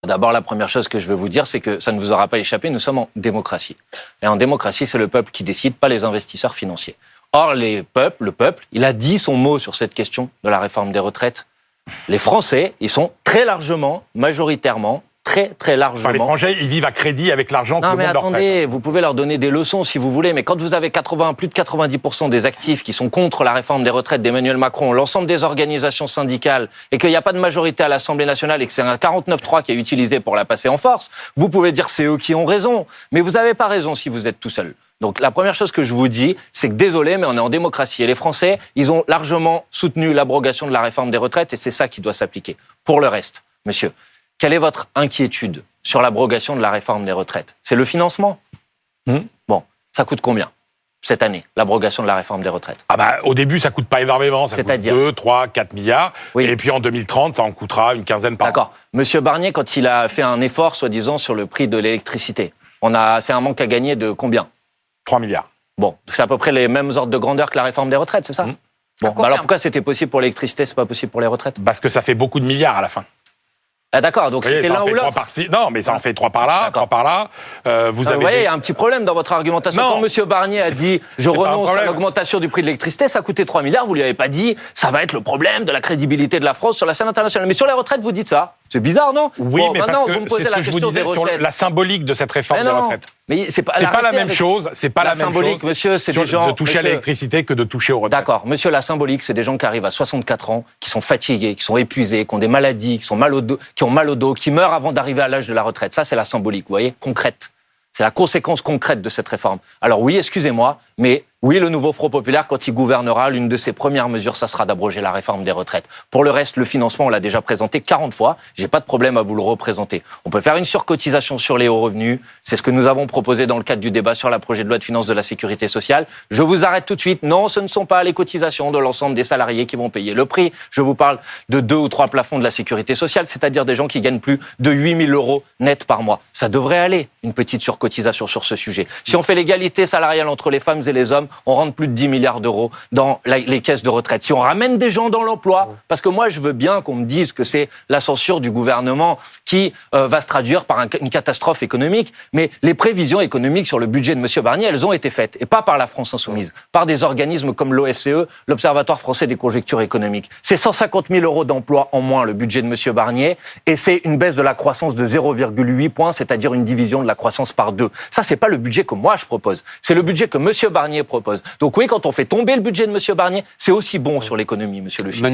D'abord, la première chose que je veux vous dire, c'est que ça ne vous aura pas échappé, nous sommes en démocratie. Et en démocratie, c'est le peuple qui décide, pas les investisseurs financiers. Or, le peuple, il a dit son mot sur cette question de la réforme des retraites. Les Français, ils sont très largement, majoritairement, très largement... Enfin, les Français, ils vivent à crédit avec l'argent que le monde leur prête. Non, mais attendez, vous pouvez leur donner des leçons si vous voulez, mais quand vous avez plus de 90% des actifs qui sont contre la réforme des retraites d'Emmanuel Macron, l'ensemble des organisations syndicales, et qu'il n'y a pas de majorité à l'Assemblée nationale et que c'est un 49-3 qui est utilisé pour la passer en force, vous pouvez dire c'est eux qui ont raison. Mais vous n'avez pas raison si vous êtes tout seul. Donc la première chose que je vous dis, c'est que désolé, mais on est en démocratie. Et les Français, ils ont largement soutenu l'abrogation de la réforme des retraites et c'est ça qui doit s'appliquer. Pour le reste, monsieur, quelle est votre inquiétude sur l'abrogation de la réforme des retraites? C'est le financement. Bon, ça coûte combien cette année, l'abrogation de la réforme des retraites? Au début, ça coûte pas énormément, ça coûte 2, 3, 4 milliards. Oui. Et puis en 2030, ça en coûtera une quinzaine par an. D'accord. Monsieur Barnier, quand il a fait un effort, soi-disant, sur le prix de l'électricité, c'est un manque à gagner de combien? 3 milliards. Bon, c'est à peu près les mêmes ordres de grandeur que la réforme des retraites, c'est ça? Bon, alors pourquoi c'était possible pour l'électricité, c'est pas possible pour les retraites? Parce que ça fait beaucoup de milliards à la fin. Ah d'accord, donc c'était l'un ou l'autre. Non, mais ça en fait 3 par là, 3 par là. Vous voyez, il y a un petit problème dans votre argumentation. Non. Quand M. Barnier a dit « je renonce à l'augmentation du prix de l'électricité », ça coûtait 3 milliards, vous lui avez pas dit « ça va être le problème de la crédibilité de la France sur la scène internationale ». Mais sur les retraites, vous dites ça. C'est bizarre, non? Oui, mais maintenant, parce vous me que posez c'est ce la que je vous question disais des sur recettes. la symbolique de cette réforme des retraites. Mais c'est pas la même chose. C'est pas la même symbolique, chose, monsieur, c'est des gens de toucher à l'électricité que de toucher aux retraites. D'accord, monsieur, la symbolique, c'est des gens qui arrivent à 64 ans, qui sont fatigués, qui sont épuisés, qui ont des maladies, qui ont mal au dos, qui meurent avant d'arriver à l'âge de la retraite. Ça, c'est la symbolique, vous voyez, concrète. C'est la conséquence concrète de cette réforme. Alors oui, excusez-moi, mais oui, le nouveau Front populaire, quand il gouvernera, l'une de ses premières mesures, ça sera d'abroger la réforme des retraites. Pour le reste, le financement, on l'a déjà présenté 40 fois. J'ai pas de problème à vous le représenter. On peut faire une surcotisation sur les hauts revenus. C'est ce que nous avons proposé dans le cadre du débat sur la projet de loi de finances de la sécurité sociale. Je vous arrête tout de suite. Non, ce ne sont pas les cotisations de l'ensemble des salariés qui vont payer le prix. Je vous parle de 2 ou 3 plafonds de la sécurité sociale, c'est-à-dire des gens qui gagnent plus de 8 000 € net par mois. Ça devrait aller, une petite surcotisation sur ce sujet. Si on fait l'égalité salariale entre les femmes et les hommes, on rentre plus de 10 milliards d'euros dans les caisses de retraite. Si on ramène des gens dans l'emploi, parce que moi je veux bien qu'on me dise que c'est la censure du gouvernement qui va se traduire par une catastrophe économique, mais les prévisions économiques sur le budget de M. Barnier, elles ont été faites, et pas par la France Insoumise, par des organismes comme l'OFCE, l'Observatoire français des conjonctures économiques. C'est 150 000 € d'emplois en moins le budget de M. Barnier, et c'est une baisse de la croissance de 0,8 points, c'est-à-dire une division de la croissance par 2. Ça, c'est pas le budget que moi je propose, c'est le budget que M. Barnier propose. Donc oui, quand on fait tomber le budget de M. Barnier, c'est aussi bon sur l'économie, M. Le Chypre.